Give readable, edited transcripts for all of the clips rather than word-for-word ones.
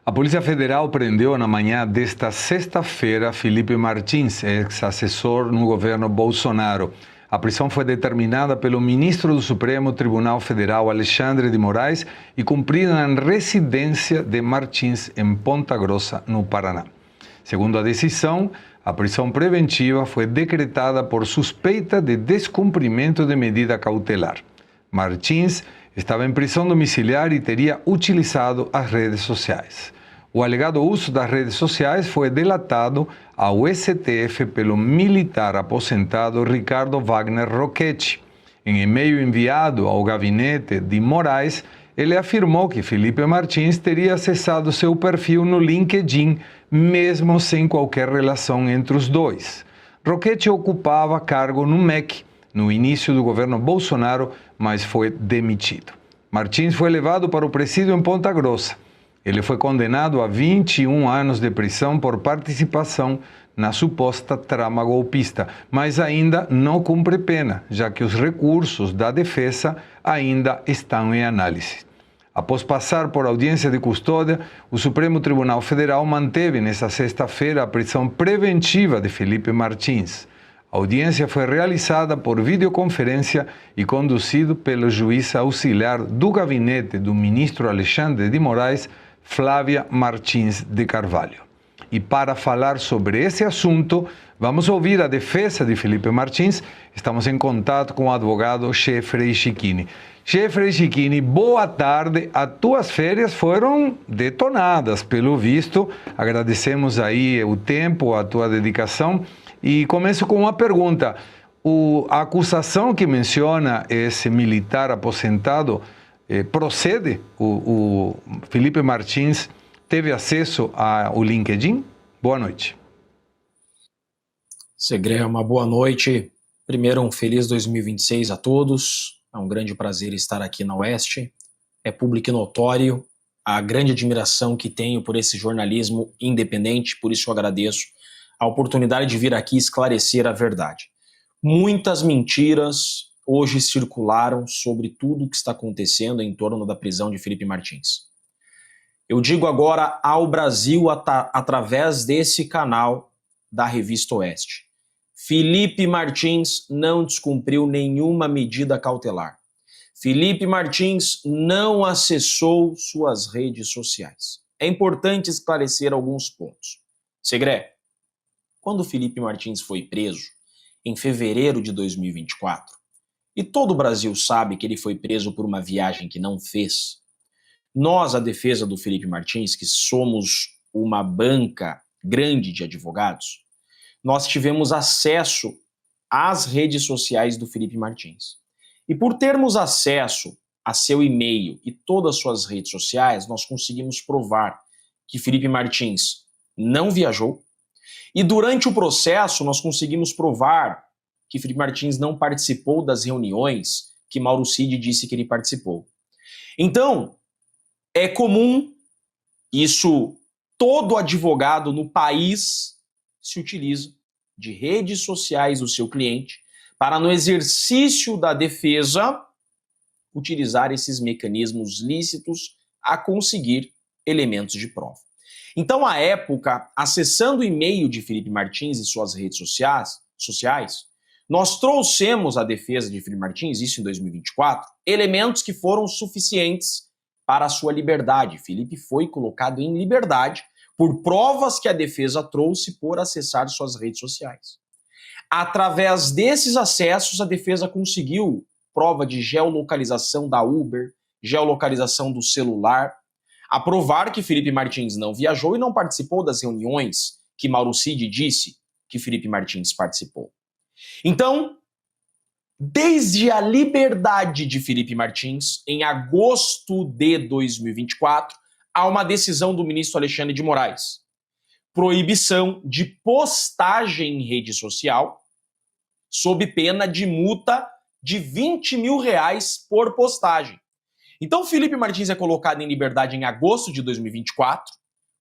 A Polícia Federal prendeu na manhã desta sexta-feira Felipe Martins, ex-assessor no governo Bolsonaro. A prisão foi determinada pelo ministro do Supremo Tribunal Federal, Alexandre de Moraes, e cumprida na residência de Martins, em Ponta Grossa, no Paraná. Segundo a decisão, a prisão preventiva foi decretada por suspeita de descumprimento de medida cautelar. Martins estava em prisão domiciliar e teria utilizado as redes sociais. O alegado uso das redes sociais foi delatado ao STF pelo militar aposentado Ricardo Wagner Roquetti. Em e-mail enviado ao gabinete de Moraes, ele afirmou que Felipe Martins teria acessado seu perfil no LinkedIn, mesmo sem qualquer relação entre os dois. Roquetti ocupava cargo no MEC no início do governo Bolsonaro, mas foi demitido. Martins foi levado para o presídio em Ponta Grossa. Ele foi condenado a 21 anos de prisão por participação na suposta trama golpista, mas ainda não cumpre pena, já que os recursos da defesa ainda estão em análise. Após passar por audiência de custódia, o Supremo Tribunal Federal manteve nesta sexta-feira a prisão preventiva de Felipe Martins. A audiência foi realizada por videoconferência e conduzido pelo juiz auxiliar do gabinete do ministro Alexandre de Moraes, Flávia Martins de Carvalho. E para falar sobre esse assunto, vamos ouvir a defesa de Felipe Martins. Estamos em contato com o advogado Jeffrey Chicchini. Jeffrey Chicchini, boa tarde. As tuas férias foram detonadas, pelo visto. Agradecemos aí o tempo, a tua dedicação. E começo com uma pergunta. A acusação que menciona esse militar aposentado procede? O Felipe Martins teve acesso ao LinkedIn? Boa noite. Segré, uma boa noite. Primeiro, um feliz 2026 a todos. É um grande prazer estar aqui na Oeste. É público e notório a grande admiração que tenho por esse jornalismo independente, por isso eu agradeço a oportunidade de vir aqui esclarecer a verdade. Muitas mentiras hoje circularam sobre tudo o que está acontecendo em torno da prisão de Felipe Martins. Eu digo agora ao Brasil através desse canal da Revista Oeste. Felipe Martins não descumpriu nenhuma medida cautelar. Felipe Martins não acessou suas redes sociais. É importante esclarecer alguns pontos. Segré, quando Felipe Martins foi preso, em fevereiro de 2024, e todo o Brasil sabe que ele foi preso por uma viagem que não fez, nós, a defesa do Felipe Martins, que somos uma banca grande de advogados, nós tivemos acesso às redes sociais do Felipe Martins. E por termos acesso a seu e-mail e todas as suas redes sociais, nós conseguimos provar que Felipe Martins não viajou. E durante o processo, nós conseguimos provar que Felipe Martins não participou das reuniões que Mauro Cid disse que ele participou. Então, é comum, isso todo advogado no país se utiliza de redes sociais do seu cliente para, no exercício da defesa, utilizar esses mecanismos lícitos a conseguir elementos de prova. Então, à época, acessando o e-mail de Felipe Martins e suas redes sociais, nós trouxemos à defesa de Felipe Martins, isso em 2024, elementos que foram suficientes para a sua liberdade. Felipe foi colocado em liberdade por provas que a defesa trouxe por acessar suas redes sociais. Através desses acessos, a defesa conseguiu prova de geolocalização da Uber, geolocalização do celular, a provar que Felipe Martins não viajou e não participou das reuniões que Mauro Cid disse que Felipe Martins participou. Então, desde a liberdade de Felipe Martins, em agosto de 2024, há uma decisão do ministro Alexandre de Moraes. Proibição de postagem em rede social, sob pena de multa de R$20 mil por postagem. Então, Felipe Martins é colocado em liberdade em agosto de 2024,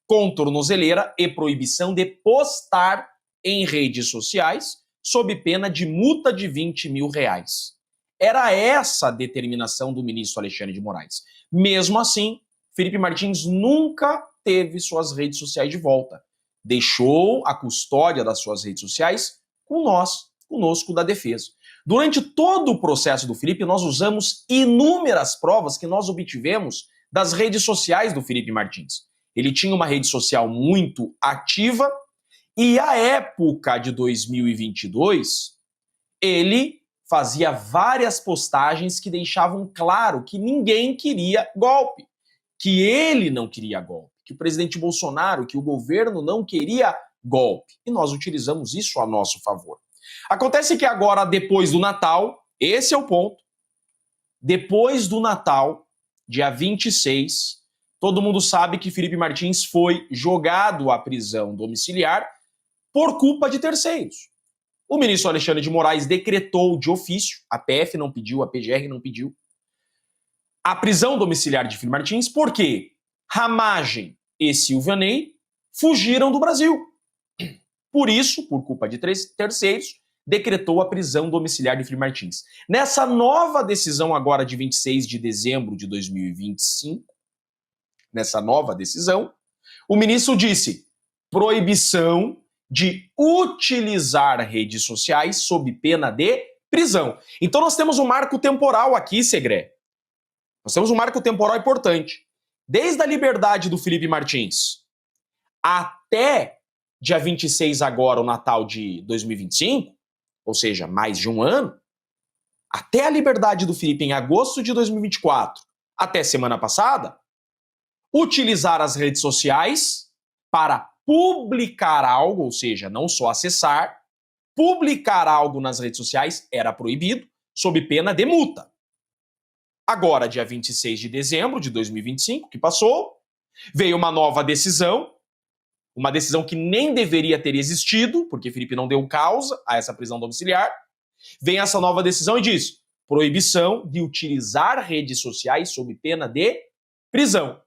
com tornozeleira e proibição de postar em redes sociais, sob pena de multa de R$20 mil. Era essa a determinação do ministro Alexandre de Moraes. Mesmo assim, Felipe Martins nunca teve suas redes sociais de volta. Deixou a custódia das suas redes sociais com nós, conosco da defesa. Durante todo o processo do Felipe, nós usamos inúmeras provas que nós obtivemos das redes sociais do Felipe Martins. Ele tinha uma rede social muito ativa e, à época de 2022, ele fazia várias postagens que deixavam claro que ninguém queria golpe, que ele não queria golpe, que o presidente Bolsonaro, que o governo não queria golpe. E nós utilizamos isso a nosso favor. Acontece que agora, depois do Natal, esse é o ponto, depois do Natal, dia 26, todo mundo sabe que Felipe Martins foi jogado à prisão domiciliar por culpa de terceiros. O ministro Alexandre de Moraes decretou de ofício, a PF não pediu, a PGR não pediu, a prisão domiciliar de Felipe Martins, porque Ramagem e Silvanei fugiram do Brasil. Por isso, por culpa de terceiros, decretou a prisão domiciliar de Felipe Martins. Nessa nova decisão agora de 26 de dezembro de 2025, nessa nova decisão, o ministro disse proibição de utilizar redes sociais sob pena de prisão. Então nós temos um marco temporal aqui, Segré. Nós temos um marco temporal importante. Desde a liberdade do Felipe Martins até dia 26 agora, o Natal de 2025, ou seja, mais de um ano, até a liberdade do Felipe em agosto de 2024, até semana passada, utilizar as redes sociais para publicar algo, ou seja, não só acessar, publicar algo nas redes sociais era proibido, sob pena de multa. Agora, dia 26 de dezembro de 2025, que passou, veio uma nova decisão, uma decisão que nem deveria ter existido, porque Felipe não deu causa a essa prisão domiciliar. Vem essa nova decisão e diz proibição de utilizar redes sociais sob pena de prisão.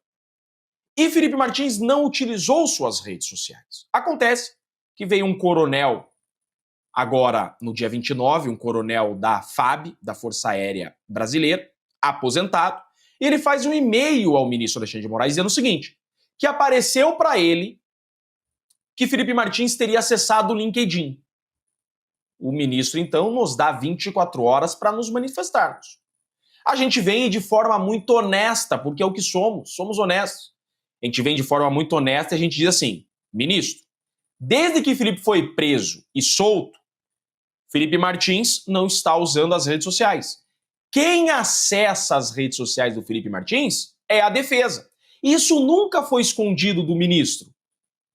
E Felipe Martins não utilizou suas redes sociais. Acontece que veio um coronel, agora no dia 29, um coronel da FAB, da Força Aérea Brasileira, aposentado, e ele faz um e-mail ao ministro Alexandre de Moraes dizendo o seguinte, que apareceu para ele que Felipe Martins teria acessado o LinkedIn. O ministro, então, nos dá 24 horas para nos manifestarmos. A gente vem de forma muito honesta, porque é o que somos honestos. A gente vem de forma muito honesta e a gente diz assim, ministro, desde que Felipe foi preso e solto, Felipe Martins não está usando as redes sociais. Quem acessa as redes sociais do Felipe Martins é a defesa. Isso nunca foi escondido do ministro.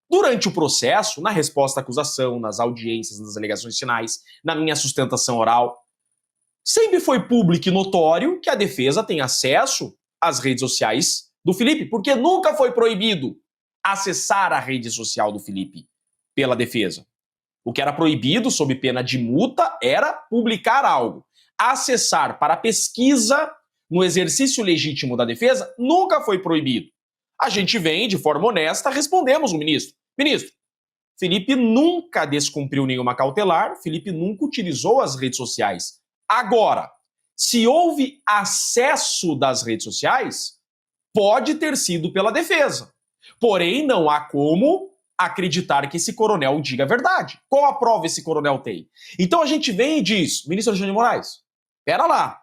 Durante o processo, na resposta à acusação, nas audiências, nas alegações finais, na minha sustentação oral, sempre foi público e notório que a defesa tem acesso às redes sociais do Felipe, porque nunca foi proibido acessar a rede social do Felipe pela defesa. O que era proibido, sob pena de multa, era publicar algo. Acessar para pesquisa no exercício legítimo da defesa nunca foi proibido. A gente vem, de forma honesta, respondemos o ministro. Ministro, Felipe nunca descumpriu nenhuma cautelar, Felipe nunca utilizou as redes sociais. Agora, se houve acesso das redes sociais, pode ter sido pela defesa. Porém, não há como acreditar que esse coronel diga a verdade. Qual a prova esse coronel tem? Então a gente vem e diz, ministro Alexandre de Moraes, pera lá.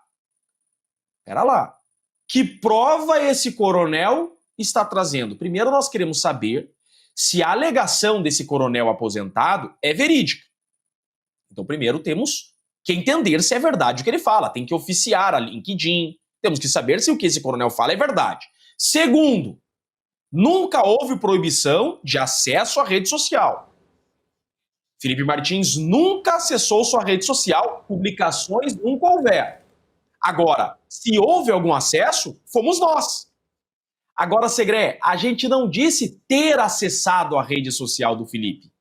Que prova esse coronel está trazendo? Primeiro nós queremos saber se a alegação desse coronel aposentado é verídica. Então primeiro temos que entender se é verdade o que ele fala. Tem que oficiar a LinkedIn. Temos que saber se o que esse coronel fala é verdade. Segundo, nunca houve proibição de acesso à rede social. Felipe Martins nunca acessou sua rede social, publicações nunca houver. Agora, se houve algum acesso, fomos nós. Agora, Segré, a gente não disse ter acessado a rede social do Felipe.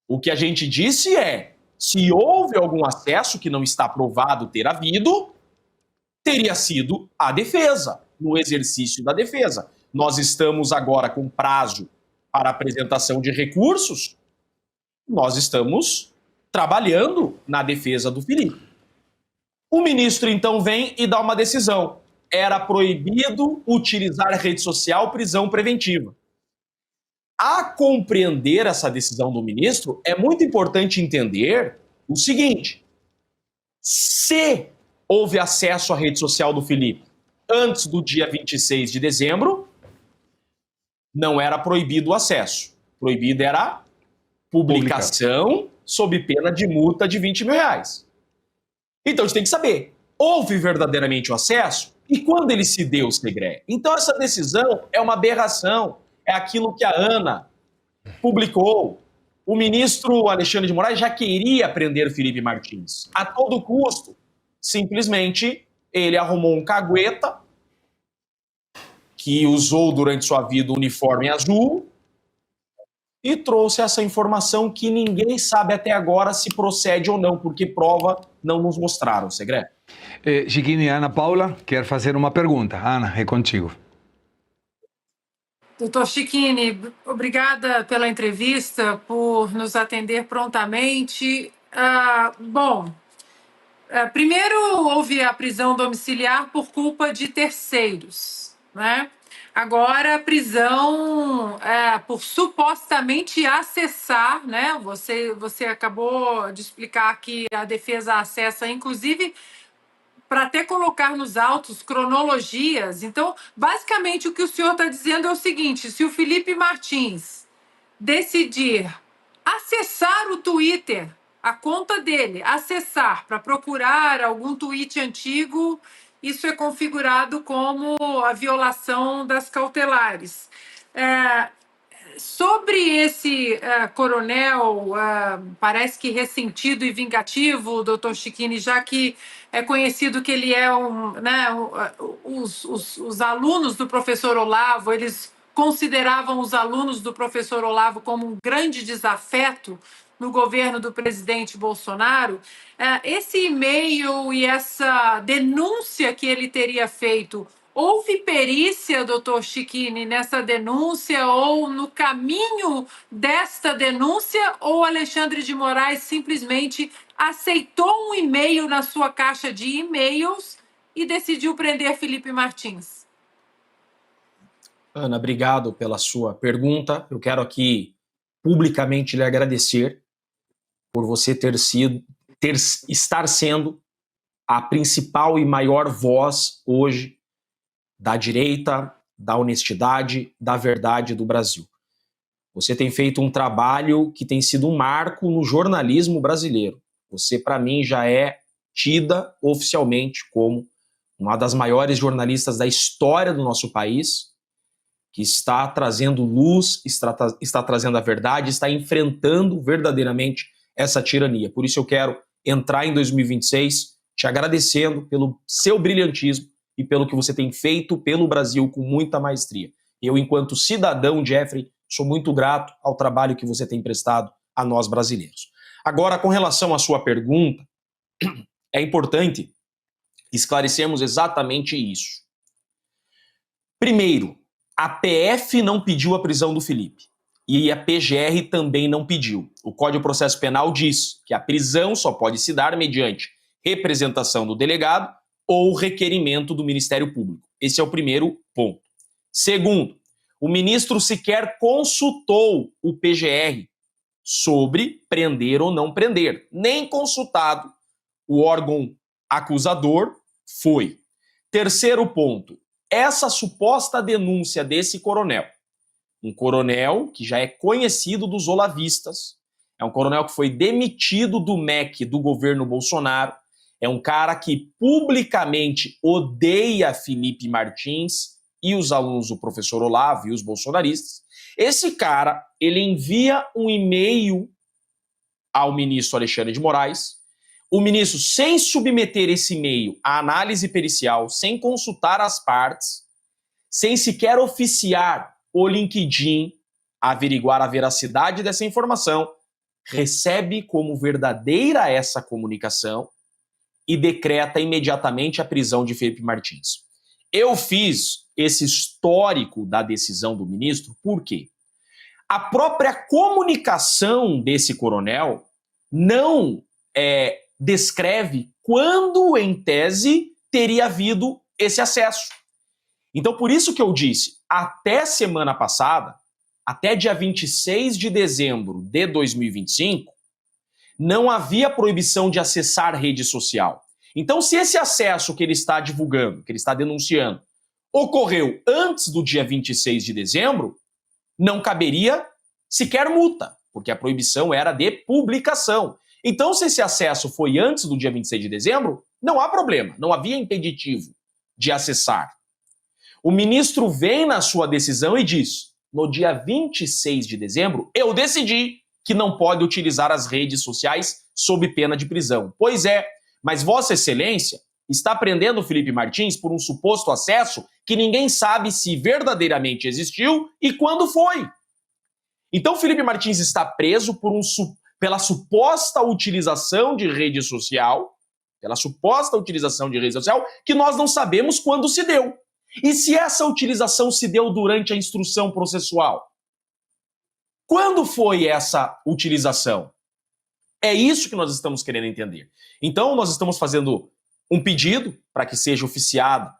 O que a gente disse é, se houve algum acesso que não está provado ter havido, teria sido a defesa, no exercício da defesa. Nós estamos agora com prazo para apresentação de recursos, nós estamos trabalhando na defesa do Felipe. O ministro, então, vem e dá uma decisão. Era proibido utilizar rede social, prisão preventiva. A compreender essa decisão do ministro, é muito importante entender o seguinte: se houve acesso à rede social do Felipe antes do dia 26 de dezembro, não era proibido o acesso. Proibido era a publicação sob pena de multa de R$20 mil. Então a gente tem que saber, houve verdadeiramente o acesso? E quando ele se deu, Segré? Então essa decisão é uma aberração. É aquilo que a Ana publicou. O ministro Alexandre de Moraes já queria prender Felipe Martins a todo custo. Simplesmente ele arrumou um cagueta que usou durante sua vida o uniforme azul e trouxe essa informação que ninguém sabe até agora se procede ou não, porque prova não nos mostraram, Segré. Chiquini e Ana Paula quer fazer uma pergunta. Ana, é contigo. Doutor Chiquini, obrigada pela entrevista, por nos atender prontamente. Primeiro houve a prisão domiciliar por culpa de terceiros, né? Agora a prisão por supostamente acessar, né? Você acabou de explicar que a defesa acessa, inclusive, para até colocar nos autos cronologias. Então, basicamente, o que o senhor está dizendo é o seguinte: se o Felipe Martins decidir acessar o Twitter, a conta dele, acessar para procurar algum tweet antigo, isso é configurado como a violação das cautelares. Sobre esse coronel, parece que ressentido e vingativo, doutor Chiquini, já que é conhecido que ele é os alunos do professor Olavo, eles consideravam os alunos do professor Olavo como um grande desafeto no governo do presidente Bolsonaro. Esse e-mail e essa denúncia que ele teria feito, houve perícia, doutor Chiquini, nessa denúncia ou no caminho desta denúncia, ou Alexandre de Moraes simplesmente aceitou um e-mail na sua caixa de e-mails e decidiu prender Felipe Martins? Ana, obrigado pela sua pergunta. Eu quero aqui publicamente lhe agradecer por você estar sendo a principal e maior voz hoje da direita, da honestidade, da verdade do Brasil. Você tem feito um trabalho que tem sido um marco no jornalismo brasileiro. Você, para mim, já é tida oficialmente como uma das maiores jornalistas da história do nosso país, que está trazendo luz, está trazendo a verdade, está enfrentando verdadeiramente essa tirania. Por isso eu quero entrar em 2026 te agradecendo pelo seu brilhantismo e pelo que você tem feito pelo Brasil com muita maestria. Eu, enquanto cidadão, Jeffrey, sou muito grato ao trabalho que você tem prestado a nós brasileiros. Agora, com relação à sua pergunta, é importante esclarecermos exatamente isso. Primeiro, a PF não pediu a prisão do Felipe e a PGR também não pediu. O Código de Processo Penal diz que a prisão só pode se dar mediante representação do delegado ou requerimento do Ministério Público. Esse é o primeiro ponto. Segundo, o ministro sequer consultou o PGR sobre prender ou não prender. Nem consultado o órgão acusador foi. Terceiro ponto, essa suposta denúncia desse coronel, um coronel que já é conhecido dos olavistas, é um coronel que foi demitido do MEC do governo Bolsonaro, é um cara que publicamente odeia Felipe Martins e os alunos do professor Olavo e os bolsonaristas. Esse cara, ele envia um e-mail ao ministro Alexandre de Moraes. O ministro, sem submeter esse e-mail à análise pericial, sem consultar as partes, sem sequer oficiar o LinkedIn, averiguar a veracidade dessa informação, recebe como verdadeira essa comunicação e decreta imediatamente a prisão de Felipe Martins. Eu fiz esse histórico da decisão do ministro, por quê? A própria comunicação desse coronel não descreve quando, em tese, teria havido esse acesso. Então, por isso que eu disse, até semana passada, até dia 26 de dezembro de 2025, não havia proibição de acessar rede social. Então, se esse acesso que ele está divulgando, que ele está denunciando, ocorreu antes do dia 26 de dezembro, não caberia sequer multa, porque a proibição era de publicação. Então, se esse acesso foi antes do dia 26 de dezembro, não há problema, não havia impeditivo de acessar. O ministro vem na sua decisão e diz: no dia 26 de dezembro, eu decidi que não pode utilizar as redes sociais sob pena de prisão. Pois é, mas Vossa Excelência está prendendo Felipe Martins por um suposto acesso que ninguém sabe se verdadeiramente existiu e quando foi. Então, Felipe Martins está preso pela suposta utilização de rede social, que nós não sabemos quando se deu. E se essa utilização se deu durante a instrução processual? Quando foi essa utilização? É isso que nós estamos querendo entender. Então, nós estamos fazendo um pedido para que seja oficiado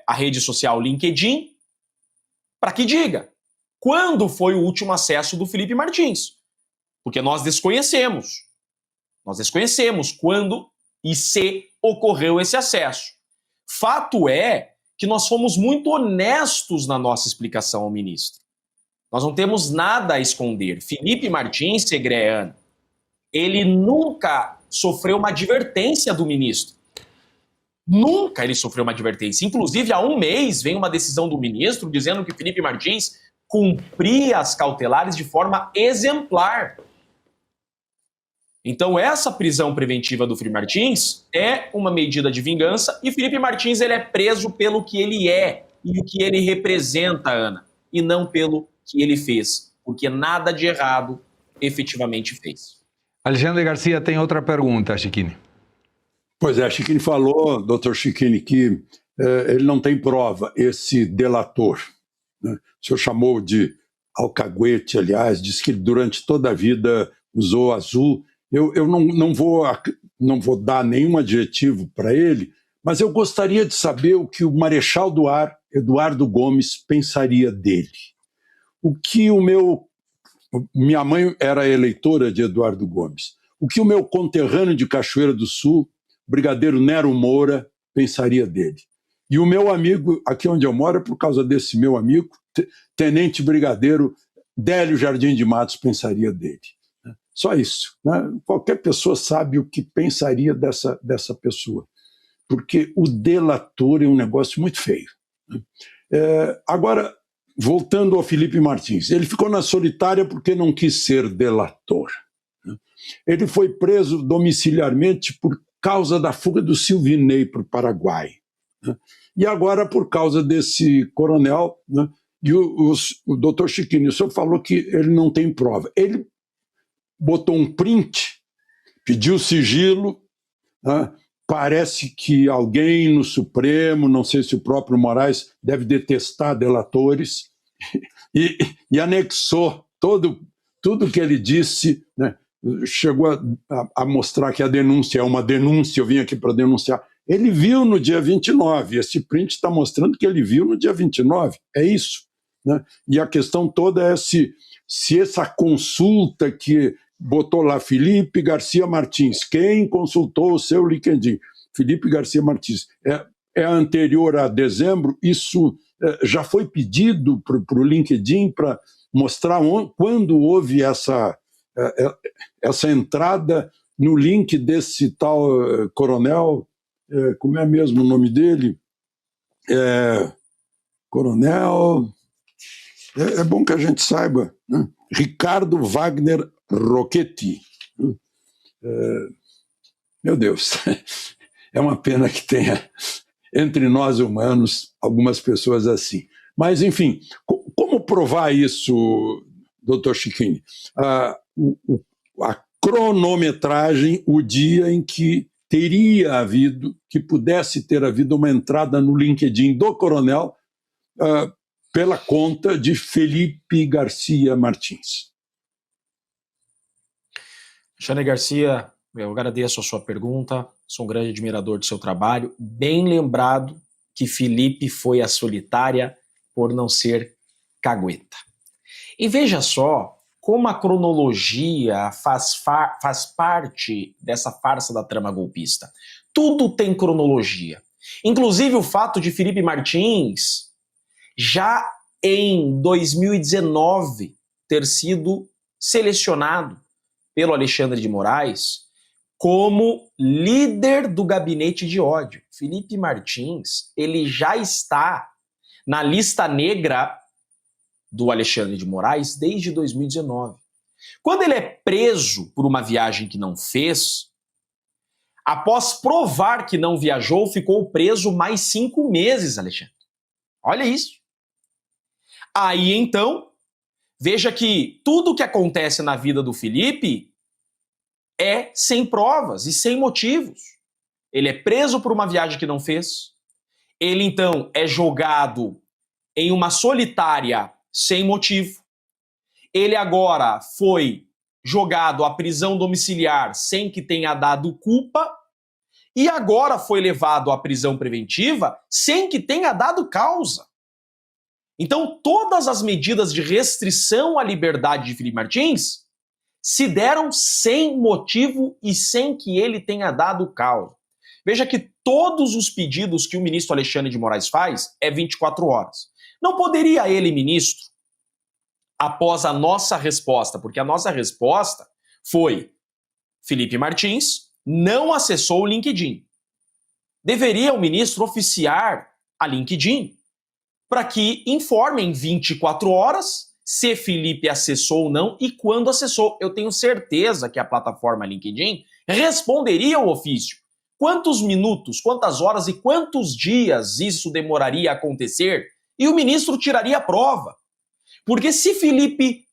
a rede social LinkedIn, para que diga quando foi o último acesso do Felipe Martins. Porque nós desconhecemos quando e se ocorreu esse acesso. Fato é que nós fomos muito honestos na nossa explicação ao ministro. Nós não temos nada a esconder. Felipe Martins, Segreano, ele nunca sofreu uma advertência do ministro. Nunca ele sofreu uma advertência. Inclusive, há um mês vem uma decisão do ministro dizendo que Felipe Martins cumpria as cautelares de forma exemplar. Então, essa prisão preventiva do Felipe Martins é uma medida de vingança e Felipe Martins ele é preso pelo que ele é e o que ele representa, Ana, e não pelo que ele fez, porque nada de errado efetivamente fez. Alexandre Garcia tem outra pergunta, Chiquini. Pois é, Chiquini falou, doutor Chiquini, que ele não tem prova, esse delator. Né? O senhor chamou de alcaguete, aliás, disse que durante toda a vida usou azul. Eu não vou dar nenhum adjetivo para ele, mas eu gostaria de saber o que o Marechal do Ar, Eduardo Gomes, pensaria dele. O que minha mãe era eleitora de Eduardo Gomes. O que o meu conterrâneo de Cachoeira do Sul, Brigadeiro Nero Moura, pensaria dele. E o meu amigo, aqui onde eu moro, é por causa desse meu amigo, Tenente Brigadeiro Délio Jardim de Matos, pensaria dele. Só isso. Né? Qualquer pessoa sabe o que pensaria dessa pessoa. Porque o delator é um negócio muito feio. Agora, voltando ao Felipe Martins, ele ficou na solitária porque não quis ser delator. Ele foi preso domiciliarmente por causa da fuga do Silvinei para o Paraguai. E agora por causa desse coronel, né? E o doutor Chiquini, o senhor falou que ele não tem prova. Ele botou um print, pediu sigilo, né? Parece que alguém no Supremo, não sei se o próprio Moraes, deve detestar delatores, e anexou tudo que ele disse, né? Chegou a mostrar que a denúncia é uma denúncia, eu vim aqui para denunciar. Ele viu no dia 29, esse print está mostrando que ele viu no dia 29, é isso. Né? E a questão toda é se essa consulta que botou lá Felipe Garcia Martins, quem consultou o seu LinkedIn? Felipe Garcia Martins, é anterior a dezembro, isso já foi pedido para o LinkedIn para mostrar quando houve essa entrada no link desse tal coronel, como é mesmo o nome dele? Coronel, é bom que a gente saiba, né? Ricardo Wagner Rocchetti. Meu Deus, é uma pena que tenha entre nós humanos algumas pessoas assim. Mas, enfim, como provar isso, doutor Chiquini? A cronometragem, o dia em que pudesse ter havido uma entrada no LinkedIn do coronel pela conta de Felipe Garcia Martins. Alexandre Garcia, eu agradeço a sua pergunta, sou um grande admirador do seu trabalho. Bem lembrado que Felipe foi a solitária por não ser cagueta. E veja só como a cronologia faz parte dessa farsa da trama golpista. Tudo tem cronologia. Inclusive o fato de Felipe Martins, já em 2019, ter sido selecionado pelo Alexandre de Moraes como líder do gabinete de ódio. Felipe Martins, ele já está na lista negra do Alexandre de Moraes desde 2019. Quando ele é preso por uma viagem que não fez, após provar que não viajou, ficou preso mais 5 meses, Alexandre. Olha isso. Aí, então, veja que tudo que acontece na vida do Felipe é sem provas e sem motivos. Ele é preso por uma viagem que não fez. Ele, então, é jogado em uma solitária sem motivo. Ele agora foi jogado à prisão domiciliar sem que tenha dado culpa e agora foi levado à prisão preventiva sem que tenha dado causa. Então, todas as medidas de restrição à liberdade de Felipe Martins se deram sem motivo e sem que ele tenha dado causa. Veja que todos os pedidos que o ministro Alexandre de Moraes faz é 24 horas. Não poderia ele, ministro, após a nossa resposta, porque a nossa resposta foi: Felipe Martins não acessou o LinkedIn. Deveria o ministro oficiar a LinkedIn para que informe em 24 horas se Felipe acessou ou não e quando acessou. Eu tenho certeza que a plataforma LinkedIn responderia ao ofício. Quantos minutos, quantas horas e quantos dias isso demoraria a acontecer? E o ministro tiraria a prova. Porque se Felipe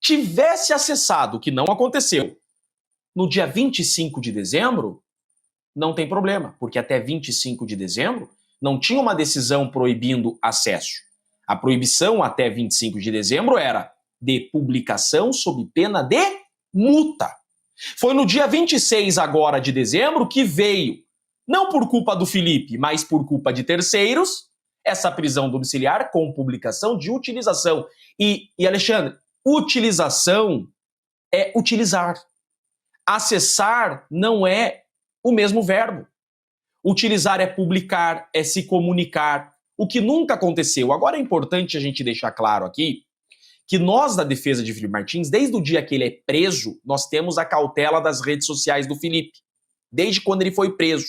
tivesse acessado, o que não aconteceu, no dia 25 de dezembro, não tem problema, porque até 25 de dezembro não tinha uma decisão proibindo acesso. A proibição até 25 de dezembro era de publicação sob pena de multa. Foi no dia 26 agora de dezembro que veio, não por culpa do Felipe, mas por culpa de terceiros, essa prisão domiciliar com publicação de utilização. E Alexandre, utilização é utilizar. Acessar não é o mesmo verbo. Utilizar é publicar, é se comunicar, o que nunca aconteceu. Agora é importante a gente deixar claro aqui que nós da defesa de Felipe Martins, desde o dia que ele é preso, nós temos a cautela das redes sociais do Felipe, desde quando ele foi preso.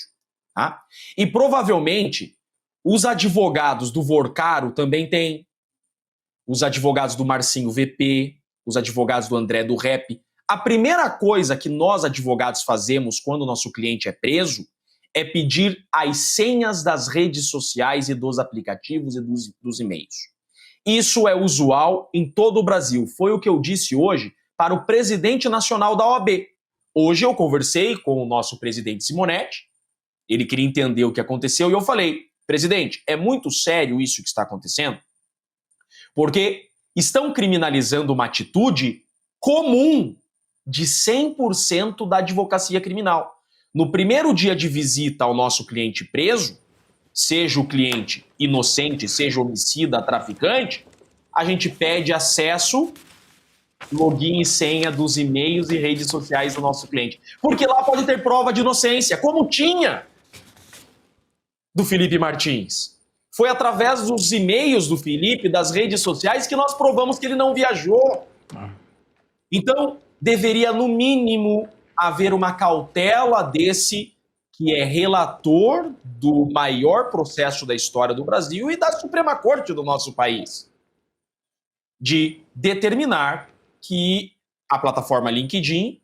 Tá? E provavelmente os advogados do Vorcaro também têm, os advogados do Marcinho VP, os advogados do André do Rep. A primeira coisa que nós advogados fazemos quando o nosso cliente é preso é pedir as senhas das redes sociais e dos aplicativos e dos e-mails. Isso é usual em todo o Brasil. Foi o que eu disse hoje para o presidente nacional da OAB. Hoje eu conversei com o nosso presidente Simonetti, ele queria entender o que aconteceu e eu falei: presidente, é muito sério isso que está acontecendo, porque estão criminalizando uma atitude comum de 100% da advocacia criminal. No primeiro dia de visita ao nosso cliente preso, seja o cliente inocente, seja homicida, traficante, a gente pede acesso, login e senha dos e-mails e redes sociais do nosso cliente. Porque lá pode ter prova de inocência, como tinha do Felipe Martins. Foi através dos e-mails do Felipe, das redes sociais, que nós provamos que ele não viajou. Então, deveria, no mínimo, haver uma cautela desse que é relator do maior processo da história do Brasil e da Suprema Corte do nosso país, de determinar que a plataforma LinkedIn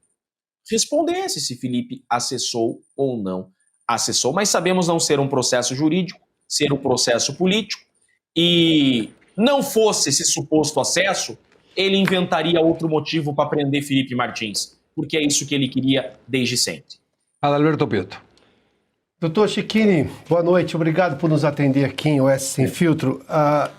respondesse se Felipe acessou ou não acessou. Mas sabemos não ser um processo jurídico, ser um processo político, e não fosse esse suposto acesso, ele inventaria outro motivo para prender Felipe Martins, porque é isso que ele queria desde sempre. Adalberto Pietro. Doutor Cecchini, boa noite, obrigado por nos atender aqui em OS Sem Filtro.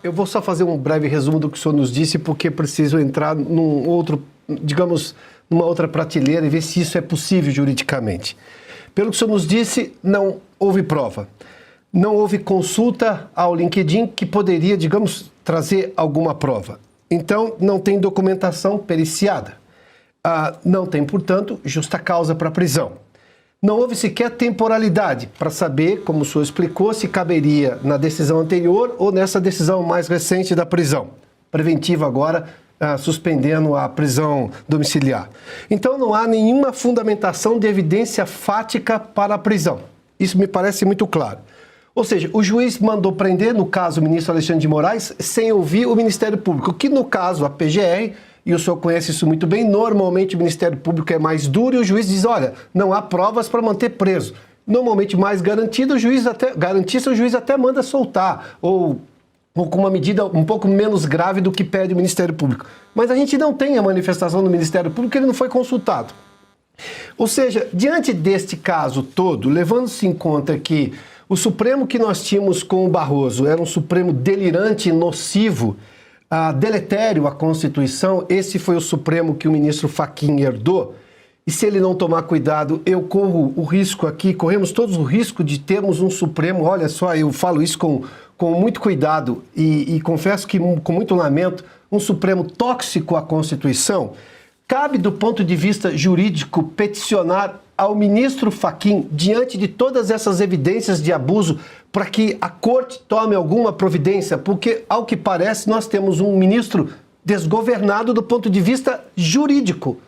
Eu vou só fazer um breve resumo do que o senhor nos disse, porque preciso entrar num outro, digamos, numa outra prateleira e ver se isso é possível juridicamente. Pelo que o senhor nos disse, não houve prova. Não houve consulta ao LinkedIn que poderia, digamos, trazer alguma prova. Então, não tem documentação periciada. Não tem, portanto, justa causa para prisão. Não houve sequer temporalidade para saber, como o senhor explicou, se caberia na decisão anterior ou nessa decisão mais recente da prisão preventiva agora, suspendendo a prisão domiciliar. Então não há nenhuma fundamentação de evidência fática para a prisão. Isso me parece muito claro. Ou seja, o juiz mandou prender, no caso o ministro Alexandre de Moraes, sem ouvir o Ministério Público, que no caso a PGR, e o senhor conhece isso muito bem, normalmente o Ministério Público é mais duro e o juiz diz, olha, não há provas para manter preso. Normalmente mais garantido, garantista, o juiz até manda soltar, ou com uma medida um pouco menos grave do que pede o Ministério Público. Mas a gente não tem a manifestação do Ministério Público, ele não foi consultado. Ou seja, diante deste caso todo, levando-se em conta que o Supremo que nós tínhamos com o Barroso era um Supremo delirante, nocivo, deletério à Constituição, esse foi o Supremo que o ministro Fachin herdou, e se ele não tomar cuidado, eu corro o risco aqui, corremos todos o risco de termos um Supremo, olha só, eu falo isso com muito cuidado e confesso que com muito lamento, um Supremo tóxico à Constituição. Cabe, do ponto de vista jurídico, peticionar ao ministro Fachin, diante de todas essas evidências de abuso, para que a corte tome alguma providência, porque, ao que parece, nós temos um ministro desgovernado do ponto de vista jurídico.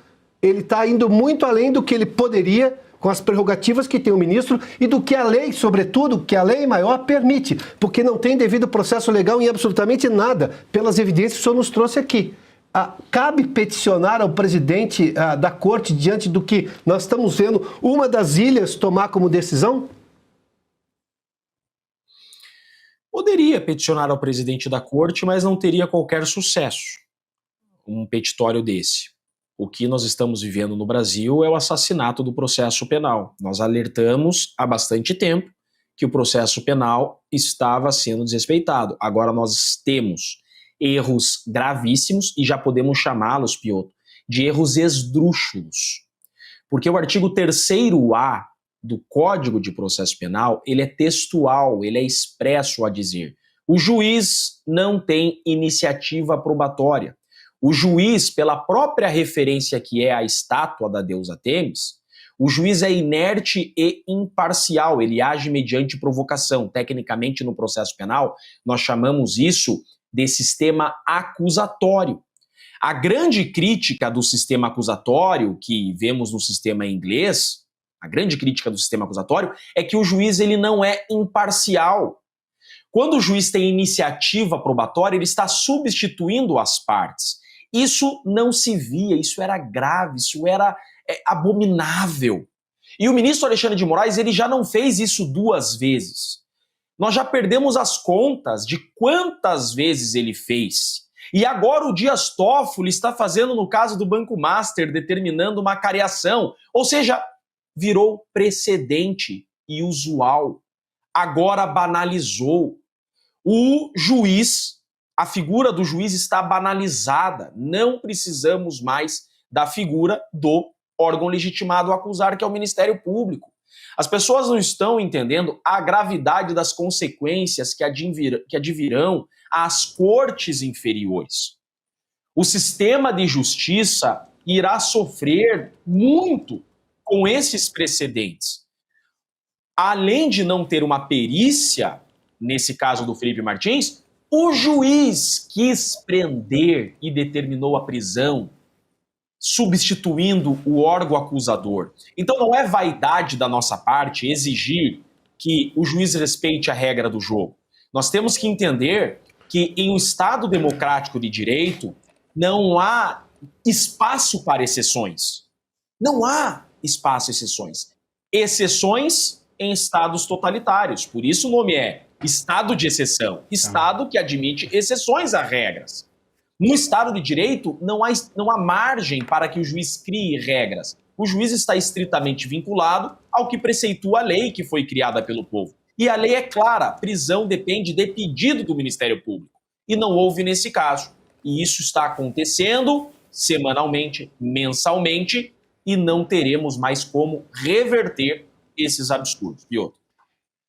Ele está indo muito além do que ele poderia, com as prerrogativas que tem o ministro, e do que a lei, sobretudo, que a lei maior permite, porque não tem devido processo legal em absolutamente nada, pelas evidências que o senhor nos trouxe aqui. Cabe peticionar ao presidente da corte, diante do que nós estamos vendo, uma das ilhas tomar como decisão? Poderia peticionar ao presidente da corte, mas não teria qualquer sucesso um petitório desse. O que nós estamos vivendo no Brasil é o assassinato do processo penal. Nós alertamos há bastante tempo que o processo penal estava sendo desrespeitado. Agora nós temos erros gravíssimos e já podemos chamá-los, Piotr, de erros esdrúxulos. Porque o artigo 3º-A do Código de Processo Penal, ele é textual, ele é expresso a dizer: o juiz não tem iniciativa probatória. O juiz, pela própria referência que é a estátua da deusa Têmis, o juiz é inerte e imparcial, ele age mediante provocação. Tecnicamente, no processo penal, nós chamamos isso de sistema acusatório. A grande crítica do sistema acusatório que vemos no sistema inglês, a grande crítica do sistema acusatório é que o juiz ele não é imparcial. Quando o juiz tem iniciativa probatória, ele está substituindo as partes. Isso não se via, isso era grave, isso era abominável. E o ministro Alexandre de Moraes ele já não fez isso 2 vezes. Nós já perdemos as contas de quantas vezes ele fez. E agora o Dias Toffoli está fazendo no caso do Banco Master, determinando uma cariação. Ou seja, virou precedente e usual. Agora banalizou. O juiz, a figura do juiz está banalizada. Não precisamos mais da figura do órgão legitimado a acusar, que é o Ministério Público. As pessoas não estão entendendo a gravidade das consequências que advirão às cortes inferiores. O sistema de justiça irá sofrer muito com esses precedentes. Além de não ter uma perícia, nesse caso do Felipe Martins, o juiz quis prender e determinou a prisão, substituindo o órgão acusador. Então não é vaidade da nossa parte exigir que o juiz respeite a regra do jogo. Nós temos que entender que em um Estado democrático de direito não há espaço para exceções. Não há espaço para exceções. Exceções em estados totalitários. Por isso o nome é Estado de exceção. Estado que admite exceções a regras. No Estado de Direito, não há margem para que o juiz crie regras. O juiz está estritamente vinculado ao que preceitua a lei que foi criada pelo povo. E a lei é clara, prisão depende de pedido do Ministério Público. E não houve nesse caso. E isso está acontecendo semanalmente, mensalmente, e não teremos mais como reverter esses absurdos. Piotr.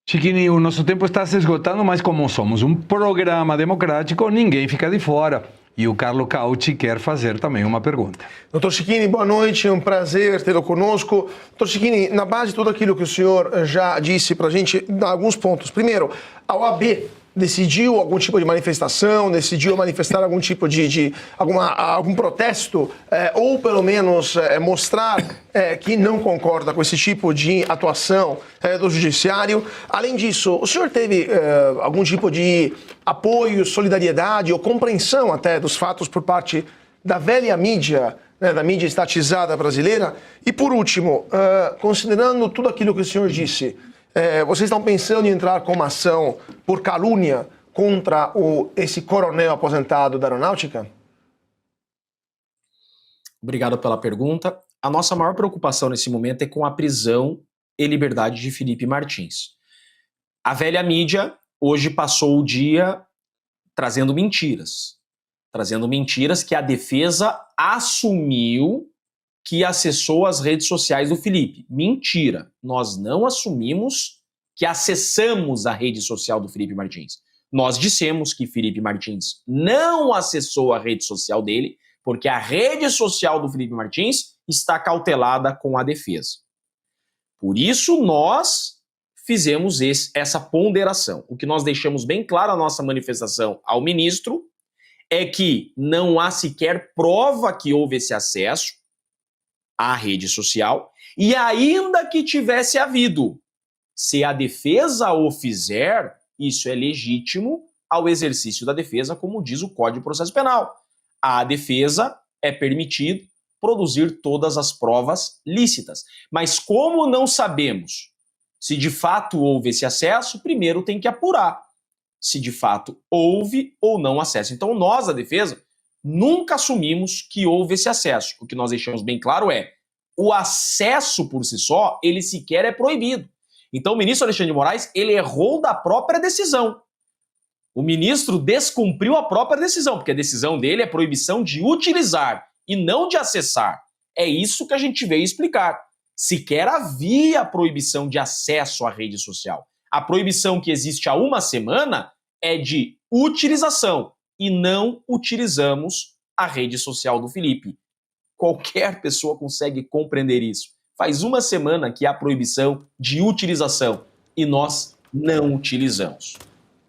Chiquini, o nosso tempo está se esgotando, mas como somos um programa democrático, ninguém fica de fora. E o Carlo Cauti quer fazer também uma pergunta. Doutor Cecchini, boa noite, é um prazer tê-lo conosco. Doutor Cecchini, na base de tudo aquilo que o senhor já disse para a gente, dá alguns pontos. Primeiro, a OAB decidiu algum tipo de manifestação, decidiu manifestar algum tipo algum protesto, ou pelo menos mostrar que não concorda com esse tipo de atuação do judiciário. Além disso, o senhor teve algum tipo de apoio, solidariedade ou compreensão até dos fatos por parte da velha mídia, né, da mídia estatizada brasileira? E por último, considerando tudo aquilo que o senhor disse, vocês estão pensando em entrar com uma ação por calúnia contra esse coronel aposentado da Aeronáutica? Obrigado pela pergunta. A nossa maior preocupação nesse momento é com a prisão e liberdade de Felipe Martins. A velha mídia hoje passou o dia trazendo mentiras que a defesa assumiu que acessou as redes sociais do Felipe. Mentira. Nós não assumimos que acessamos a rede social do Felipe Martins. Nós dissemos que Felipe Martins não acessou a rede social dele, porque a rede social do Felipe Martins está cautelada com a defesa. Por isso, nós fizemos essa ponderação. O que nós deixamos bem claro na nossa manifestação ao ministro é que não há sequer prova que houve esse acesso à rede social, e ainda que tivesse havido, se a defesa o fizer, isso é legítimo ao exercício da defesa, como diz o Código de Processo Penal. À defesa é permitido produzir todas as provas lícitas. Mas como não sabemos se de fato houve esse acesso, primeiro tem que apurar se de fato houve ou não acesso. Então nós, a defesa, nunca assumimos que houve esse acesso. O que nós deixamos bem claro é o acesso por si só, ele sequer é proibido. Então o ministro Alexandre de Moraes, ele errou da própria decisão. O ministro descumpriu a própria decisão, porque a decisão dele é proibição de utilizar e não de acessar. É isso que a gente veio explicar. Sequer havia proibição de acesso à rede social. A proibição que existe há uma semana é de utilização e não utilizamos a rede social do Felipe. Qualquer pessoa consegue compreender isso. Faz uma semana que há proibição de utilização e nós não utilizamos.